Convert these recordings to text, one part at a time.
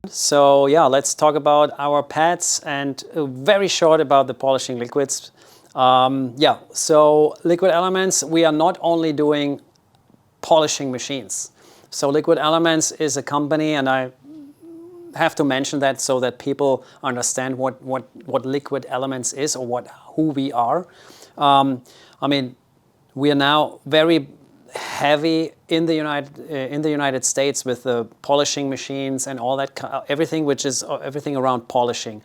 So yeah, let's talk about our pads and very short about the polishing liquids. Yeah, so Liquid Elements, we are not only doing polishing machines. So Liquid Elements is a company, and I have to mention that so that people understand what Liquid Elements is, or who we are. I mean, we are now very heavy in the United States with the polishing machines and all that, everything which is everything around polishing,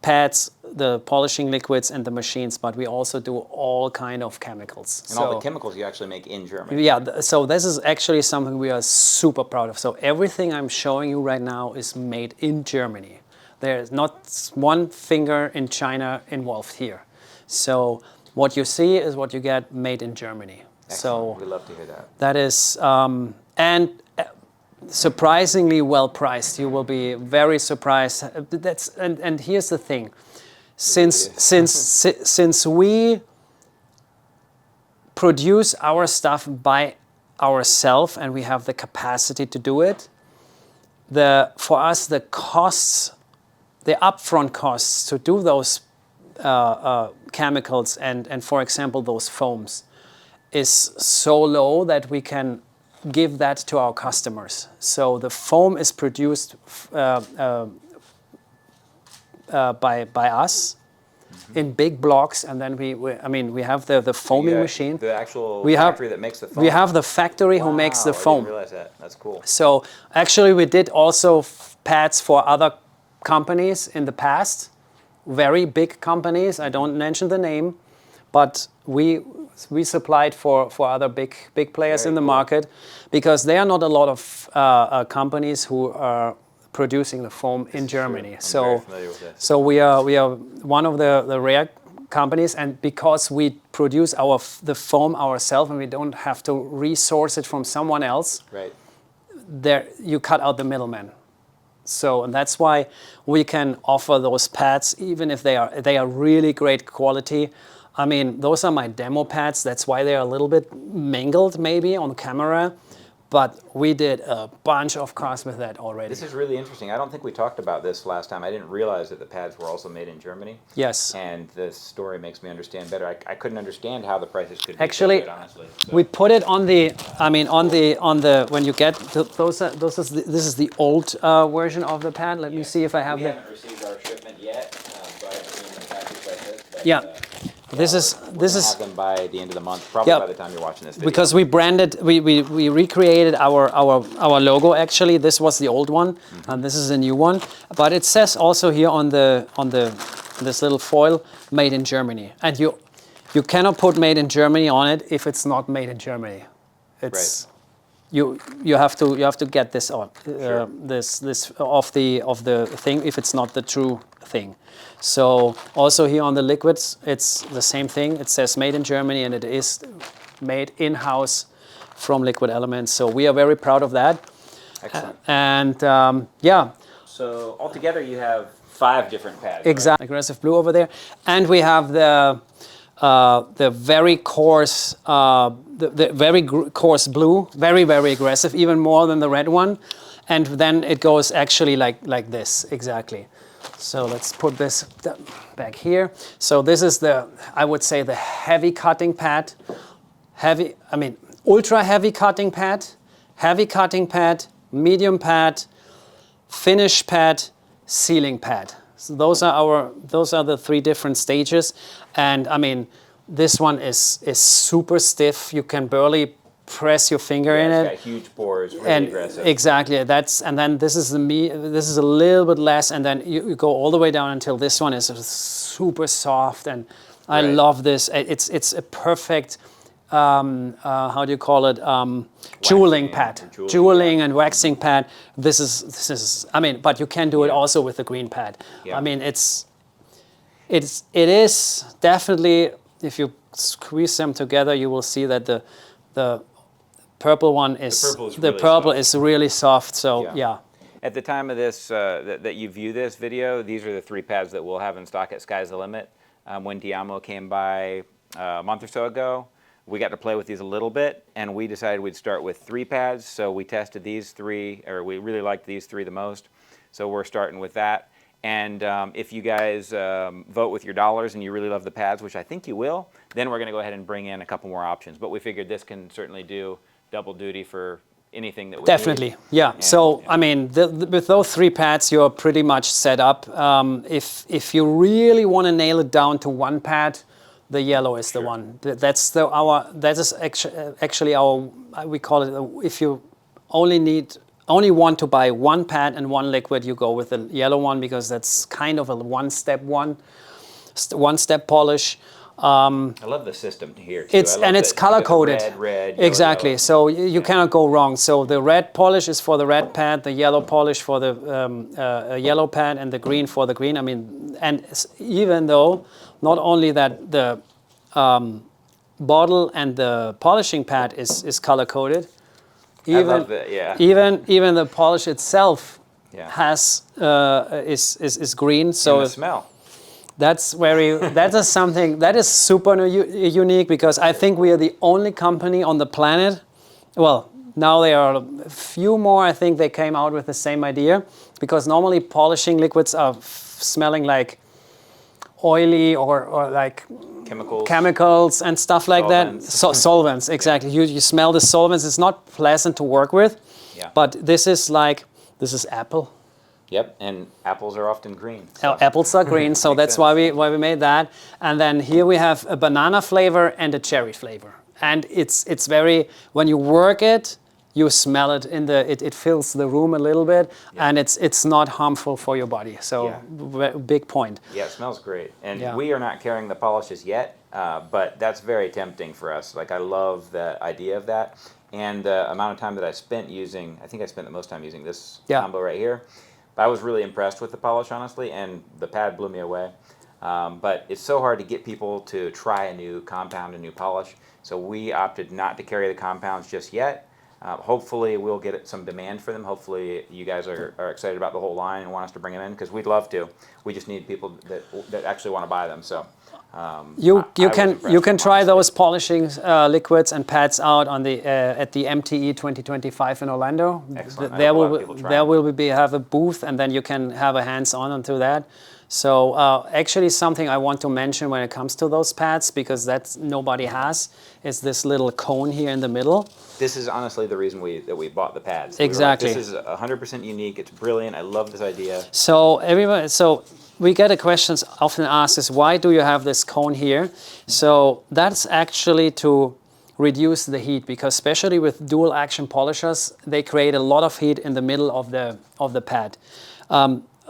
pads, the polishing liquids, and the machines. But we also do all kind of chemicals. And all the chemicals you actually make in Germany. Yeah, so this is actually something we are super proud of. So everything I'm showing you right now is made in Germany. There's not one finger in China involved here. So what you see is what you get made in Germany. Excellent. We love to hear that. That is, and surprisingly well priced. You will be very surprised. And here's the thing, since we produce our stuff by ourselves and we have the capacity to do it, for us the costs, the upfront costs to do those chemicals and for example those foams, is so low that we can give that to our customers. So the foam is produced by us in big blocks, and then we have the foaming machine. The actual factory that makes the foam. We have the factory who makes the foam. I didn't realize that. That's cool. So actually we did also pads for other companies in the past, very big companies. I don't mention the name, but we supplied for other big players in the market, because there are not a lot of companies who are producing the foam in Germany. So we are one of the rare companies, and because we produce the foam ourselves and we don't have to resource it from someone else, right, there you cut out the middleman. So, and that's why we can offer those pads, even if they are really great quality. I mean, those are my demo pads. That's why they're a little bit mangled maybe on camera, but we did a bunch of cars with that already. This is really interesting. I don't think we talked about this last time. I didn't realize that the pads were also made in Germany. Yes. And this story makes me understand better. I couldn't understand how the prices could be actually so good, honestly. So. We put it on the, I mean, on the when you get this is the old version of the pad. Let me see if I have We haven't received our shipment yet, so I haven't seen the package like this. But, yeah. This is have them by the end of the month, probably by the time you're watching this video. Because we branded, we recreated our logo. Actually, this was the old one, and this is a new one. But it says also here on this little foil, made in Germany. And you cannot put made in Germany on it if it's not made in Germany. It's right. You have to get this on this off the thing if it's not the true thing. So also here on the liquids, it's the same thing. It says made in Germany, and it is made in-house from Liquid Elements. So we are very proud of that. Excellent. And yeah. So altogether you have 5 different pads. Exactly. Right? Aggressive blue over there, and we have the very coarse, coarse blue, very aggressive, even more than the red one, and then it goes actually like this exactly. So let's put this back here. So this is I would say the heavy cutting pad, ultra heavy cutting pad, medium pad, finish pad, sealing pad. So those are the 3 different stages, and I mean this one is super stiff. You can barely press your finger in it. It's got huge pores, really aggressive. Exactly, and then this is a little bit less, and then you go all the way down until this one is super soft, and I love this. It's a perfect how do you call it? Jeweling pad, jeweling and waxing pad. This is. I mean, but you can do it also with the green pad. Yeah. I mean, it is definitely, if you squeeze them together, you will see that the purple one is really soft. So yeah. At the time of this that you view this video, these are the 3 pads that we'll have in stock at Sky's the Limit. When Deimo came by a month or so ago, we got to play with these a little bit, and we decided we'd start with 3 pads. So we tested these 3, or we really liked these 3 the most. So we're starting with that. And if you guys vote with your dollars and you really love the pads, which I think you will, then we're going to go ahead and bring in a couple more options. But we figured this can certainly do double duty for anything that we Definitely, need. yeah. And, so, yeah. I mean, with those 3 pads, you're pretty much set up. If you really want to nail it down to 1 pad, the yellow is the one. That is actually our, we call it, if you only want to buy 1 pad and 1 liquid, you go with the yellow one, because that's kind of a one-step polish. I love the system here too. It's color coded. Red, exactly. yellow. So you cannot go wrong. So the red polish is for the red pad, the yellow polish for the yellow pad, and the green for the green. I mean, and even though not only that the bottle and the polishing pad is color coded, even I love that, yeah. even the polish itself Yeah. is green. So And the smell. that is something that is super unique, because I think we are the only company on the planet. Well, now there are a few more. I think they came out with the same idea, because normally polishing liquids are smelling like oily or like chemicals and stuff like solvents. that. So solvents, exactly. You smell the solvents. It's not pleasant to work with. Yeah. But this is apple. Yep, and apples are often green. So. Apples are green, so that's sense. why we made that. And then here we have a banana flavor and a cherry flavor. And it's very, when you work it, you smell it it fills the room a little bit, and it's not harmful for your body. So big point. Yeah, it smells great. And Yeah. we are not carrying the polishes yet, but that's very tempting for us. Like, I love the idea of that. And the amount of time that I spent using, I think I spent the most time using this combo right here. I was really impressed with the polish, honestly, and the pad blew me away. But it's so hard to get people to try a new compound, a new polish. So we opted not to carry the compounds just yet. Hopefully we'll get some demand for them. Hopefully you guys are excited about the whole line and want us to bring them in, because we'd love to. We just need people that actually want to buy them. So you can try those polishing liquids and pads out on the at the MTE 2025 in Orlando. Excellent. There will have a booth, and then you can have a hands-on onto that. So actually, something I want to mention when it comes to those pads, because that's nobody has, is this little cone here in the middle. This is honestly the reason that we bought the pads. Exactly. We were like, this is 100% unique. It's brilliant. I love this idea. So we get a question often asked is, why do you have this cone here? So that's actually to reduce the heat, because especially with dual action polishers, they create a lot of heat in the middle of the pad.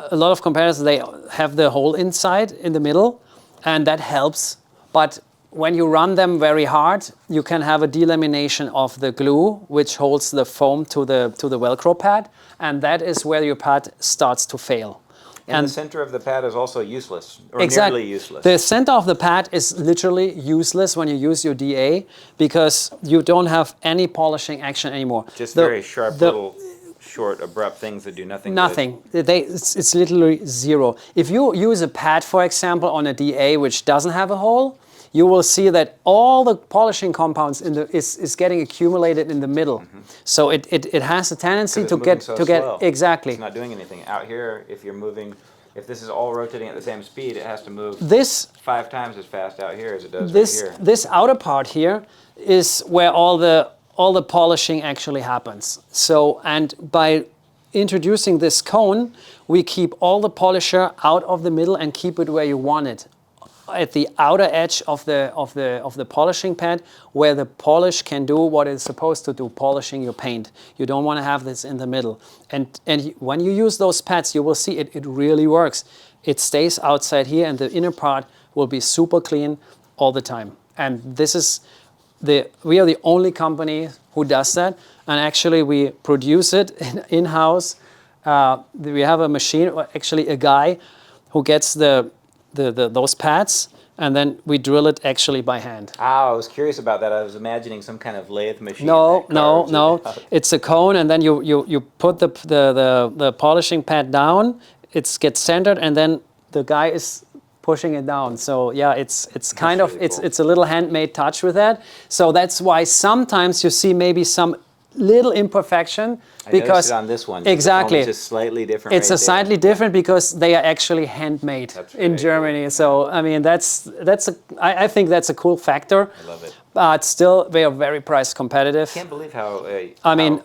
A lot of competitors, they have the hole inside in the middle, and that helps. But when you run them very hard, you can have a delamination of the glue, which holds the foam to the Velcro pad, and that is where your pad starts to fail. And the center of the pad is also useless, or exactly, nearly useless. The center of the pad is literally useless when you use your DA, because you don't have any polishing action anymore. Just very sharp little short, abrupt things that do nothing. Nothing. It's literally zero. If you use a pad, for example, on a DA which doesn't have a hole, you will see that all the polishing compounds is getting accumulated in the middle. Mm-hmm. So it has a tendency to get slow. Exactly. It's not doing anything. Out here, if this is all rotating at the same speed, it has to move 5 times as fast out here as it does right here. This outer part here is where all the polishing actually happens. So, and by introducing this cone, we keep all the polisher out of the middle and keep it where you want it, at the outer edge of the polishing pad, where the polish can do what it's supposed to do, polishing your paint. You don't want to have this in the middle. And when you use those pads, you will see it really works. It stays outside here, and the inner part will be super clean all the time. And this is we are the only company who does that, and actually we produce it in-house. We have a machine, actually a guy, who gets those pads, and then we drill it actually by hand. I was curious about that. I was imagining some kind of lathe machine. No. It's a cone, and then you put the polishing pad down. It gets centered, and then the guy is pushing it down. So yeah, it's kind of, it's a little handmade touch with that. So that's why sometimes you see maybe some little imperfection because I noticed it on this one. exactly, It's just slightly different. it's right slightly there. different because they are actually handmade That's in right. Germany. So I mean, I think that's a cool factor. I love it. But still, they are very price competitive. Can't believe how. I mean,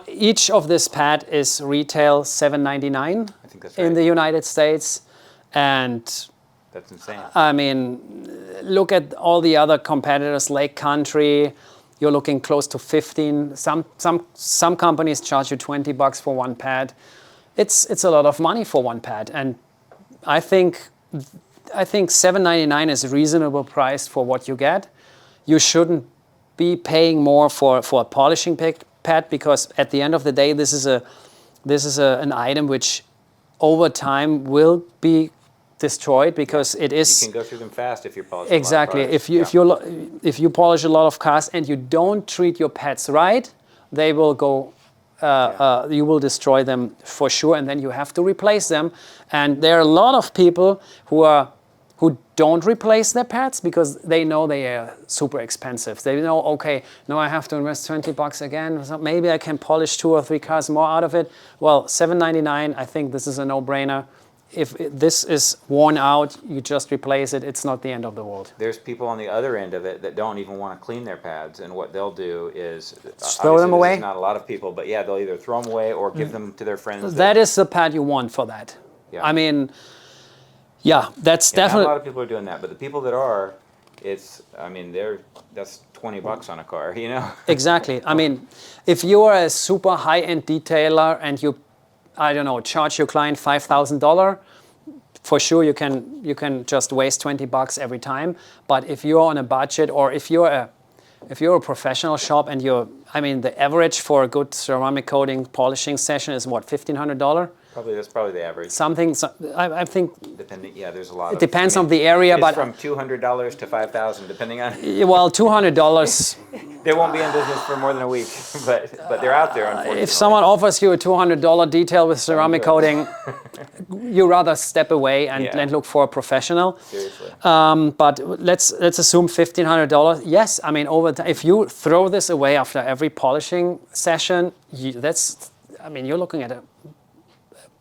each of this pad is retail $7.99 I think that's right. in the United States, and That's insane. I mean, look at all the other competitors, Lake Country. You're looking close to 15. Some companies charge you $20 for one pad. It's a lot of money for one pad, and I think $7.99 is a reasonable price for what you get. You shouldn't be paying more for a polishing pad because at the end of the day, this is an item which over time will be destroyed because it is. You can go through them fast if you're polishing. Exactly. If you polish a lot of cars and you don't treat your pads right, they will go. You will destroy them for sure, and then you have to replace them. And there are a lot of people who don't replace their pads because they know they are super expensive. They know, okay, now I have to invest $20 again. So maybe I can polish 2 or 3 cars more out of it. Well, $7.99. I think this is a no-brainer. If this is worn out, you just replace it. It's not the end of the world. There's people on the other end of it that don't even want to clean their pads, and what they'll do is throw them away. Not a lot of people, but yeah, they'll either throw them away or give them to their friends. That is the pad you want for that. Yeah. I mean, yeah, that's definitely. Not a lot of people are doing that, but the people that are, that's $20 on a car, you know. Exactly. I mean, if you are a super high-end detailer and you, I don't know, charge your client $5,000, for sure you can just waste $20 every time. But if you're on a budget, or if you're a professional shop and the average for a good ceramic coating polishing session is what, $1,500? That's probably the average. I think. Depending, yeah, there's a lot. It depends on the area, it's but from $200 to $5,000, depending on. Well, $200. They won't be in business for more than a week, but they're out there. Unfortunately, if someone offers you a $200 detail with ceramic coating, you rather step away and look for a professional. Seriously. But let's assume $1,500. Yes, I mean over time, if you throw this away after every polishing session, you're looking at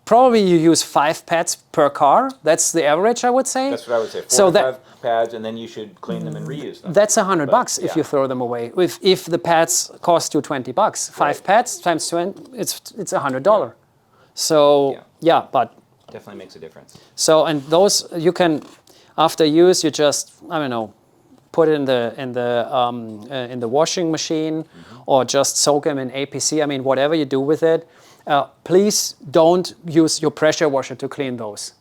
probably you use 5 pads per car. That's the average, I would say. That's what I would say. 4 to 5 pads, and then you should clean them and reuse them. That's $100 if you throw them away. If the pads cost you $20, 5 pads times 20, it's $100. So but definitely makes a difference. So and those you can, after use, you just put it in the washing machine, or just soak them in APC. I mean, whatever you do with it. Please don't use your pressure washer to clean those,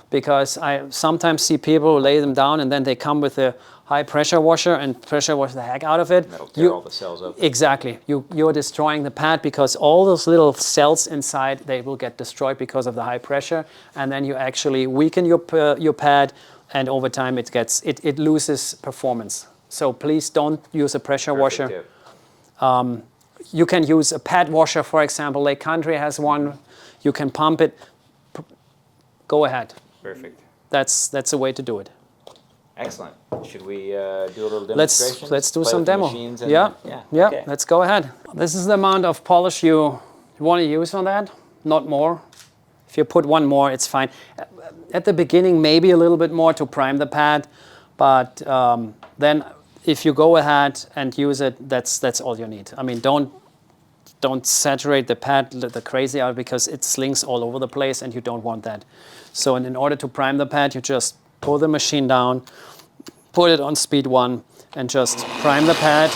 because I sometimes see people who lay them down and then they come with a high pressure washer and pressure wash the heck out of it. That'll tear all the cells up. Exactly. You're destroying the pad because all those little cells inside, they will get destroyed because of the high pressure, and then you actually weaken your pad, and over time it loses performance. So please don't use a pressure washer. You can use a pad washer, for example. Lake Country has one. You can pump it. Go ahead. Perfect. That's a way to do it. Excellent. Should we do a little demonstration? Let's do some demo. Yeah. Okay. Let's go ahead. This is the amount of polish you want to use on that, not more. If you put one more, it's fine. At the beginning, maybe a little bit more to prime the pad, but then if you go ahead and use it, that's all you need. I mean, don't saturate the pad the crazy out, because it slings all over the place and you don't want that. So in order to prime the pad, you just pull the machine down, put it on speed 1, and just prime the pad.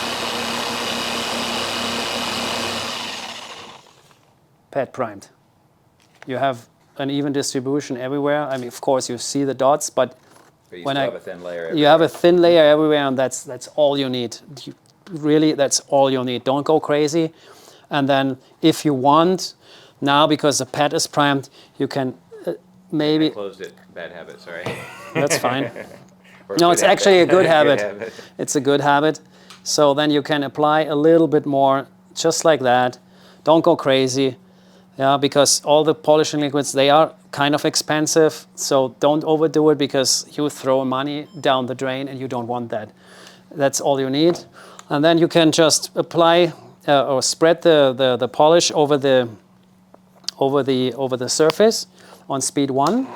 Pad primed. You have an even distribution everywhere. I mean, of course, you see the dots, but you have a thin layer everywhere. You have a thin layer everywhere, and that's all you need. Really, that's all you need. Don't go crazy. And then if you want, now because the pad is primed, you can maybe... I closed it. Bad habit, sorry. That's fine. No, it's actually a good habit. It's a good habit. So then you can apply a little bit more, just like that. Don't go crazy. Yeah, because all the polishing liquids, they are kind of expensive, so don't overdo it, because you throw money down the drain and you don't want that. That's all you need. And then you can just apply or spread the polish over the surface on speed 1.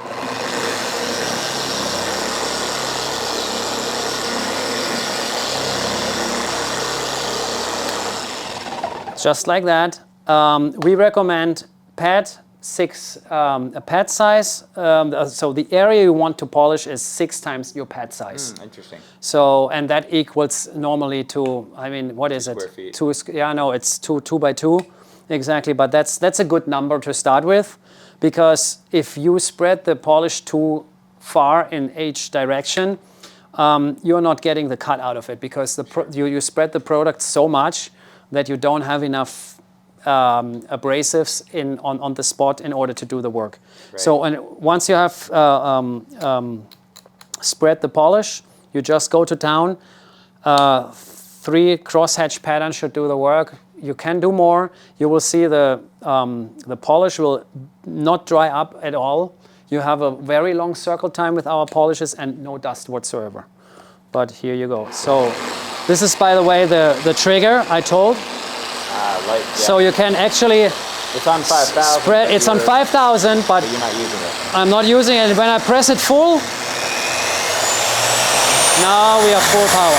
Just like that. We recommend pad 6, a pad size. So the area you want to polish is 6 times your pad size. Interesting. So, and that equals normally to, I mean, what is it? 2 square feet. Yeah, no, it's 2 by 2, exactly. But that's a good number to start with, because if you spread the polish too far in each direction, you're not getting the cut out of it, because you spread the product so much that you don't have enough abrasives on the spot in order to do the work. Right. So once you have spread the polish, you just go to town. 3 crosshatch patterns should do the work. You can do more. You will see the polish will not dry up at all. You have a very long circle time with our polishes and no dust whatsoever. But here you go. So this is, by the way, the trigger I told. Yeah. So you can actually it's on 5,000. spread. It's on 5,000, but you're not using it. I'm not using it. When I press it full, now we are full power.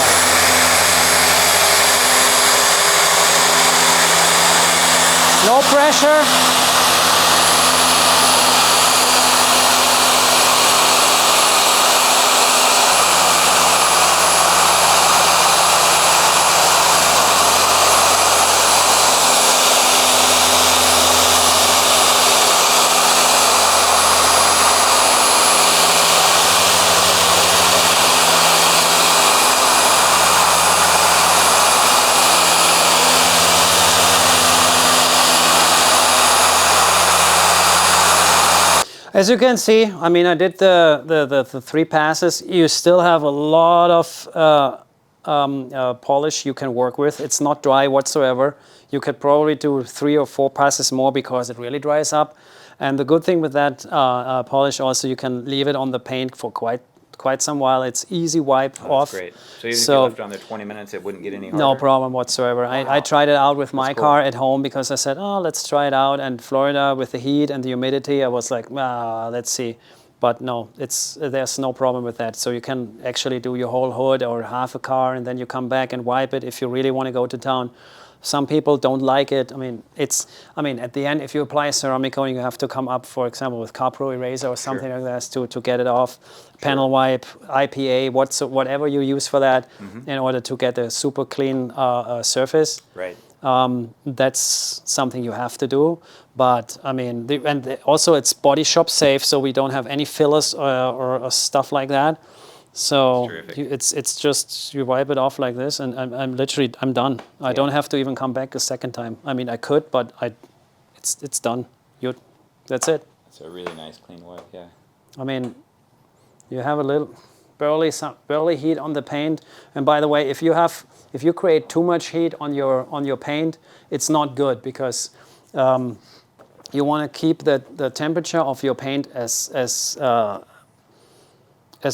No pressure. As you can see, I mean, I did the 3 passes. You still have a lot of polish you can work with. It's not dry whatsoever. You could probably do 3 or 4 passes more because it really dries up. And the good thing with that polish also, you can leave it on the paint for quite some while. It's easy wipe off. That's great. So even if you left it on there 20 minutes, it wouldn't get any harder? No problem whatsoever. Wow. I tried it out with my cool. car at home because I said, oh, let's try it out. And Florida, with the heat and the humidity, I was like, let's see. But no, there's no problem with that. So you can actually do your whole hood or half a car, and then you come back and wipe it if you really want to go to town. Some people don't like it. I mean, at the end, if you apply a ceramic coating, you have to come up, for example, with Capro eraser or something like that to get it off. Panel wipe, IPA, whatever you use for that, in order to get a super clean surface. Right. That's something you have to do. But I mean, also it's body shop safe, so we don't have any fillers or stuff like that. So it's just, you wipe it off like this, and I'm done. I don't have to even come back a second time. I mean, I could, but it's done. That's it. It's a really nice clean wipe, yeah. I mean, you have a little barely heat on the paint. And by the way, if you create too much heat on your paint, it's not good, because you want to keep the temperature of your paint as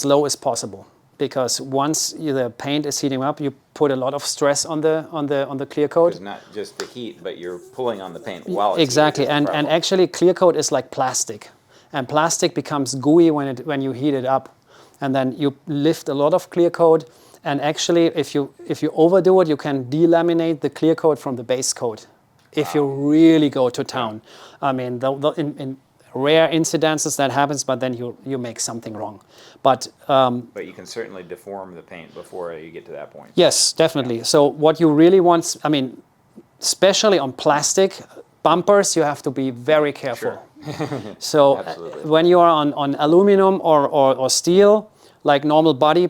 low as possible, because once the paint is heating up, you put a lot of stress on the clear coat. It's not just the heat, but you're pulling on the paint while it's exactly, heated. and actually clear coat is like plastic, and plastic becomes gooey when you heat it up, and then you lift a lot of clear coat, and actually if you overdo it, you can delaminate the clear coat from the base coat. If you really go to town, I mean, in rare incidences that happens, but then you make something wrong. But you can certainly deform the paint before you get to that point. Yes, definitely. Yeah. So what you really want, I mean, especially on plastic bumpers, you have to be very careful. Sure. So when you are on aluminum or steel, like normal body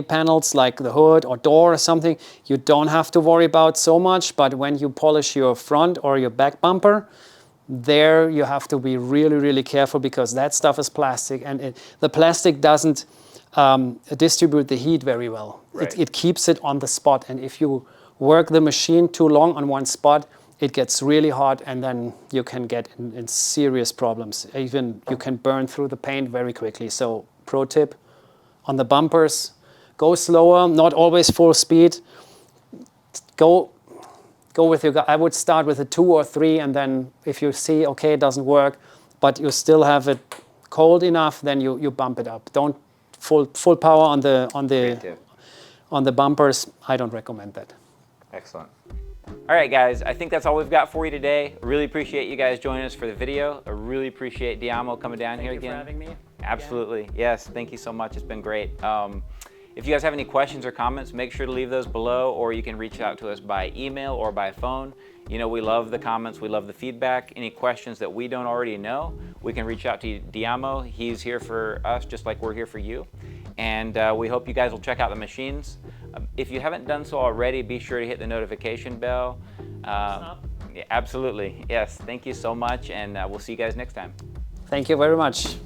panels like the hood or door or something, you don't have to worry about so much. But when you polish your front or your back bumper, there you have to be really, really careful, because that stuff is plastic, and the plastic doesn't distribute the heat very well. Right. It keeps it on the spot, and if you work the machine too long on one spot, it gets really hot, and then you can get in serious problems. Even you can burn through the paint very quickly. So pro tip, on the bumpers, go slower, not always full speed. go with your, I would start with a 2 or 3, and then if you see, okay, it doesn't work, but you still have it cold enough, then you bump it up. Don't full power on the bumpers. I don't recommend that. Excellent. All right, guys, I think that's all we've got for you today. I really appreciate you guys joining us for the video. I really appreciate Deimo coming down here again. Thank you for having me. Absolutely. Again. Yes, thank you so much. It's been great. If you guys have any questions or comments, make sure to leave those below, or you can reach out to us by email or by phone. You know, we love the comments, we love the feedback. Any questions that we don't already know, we can reach out to Deimo. He's here for us just like we're here for you. And we hope you guys will check out the machines. If you haven't done so already, be sure to hit the notification bell. Yeah, absolutely. Yes, thank you so much, and we'll see you guys next time. Thank you very much.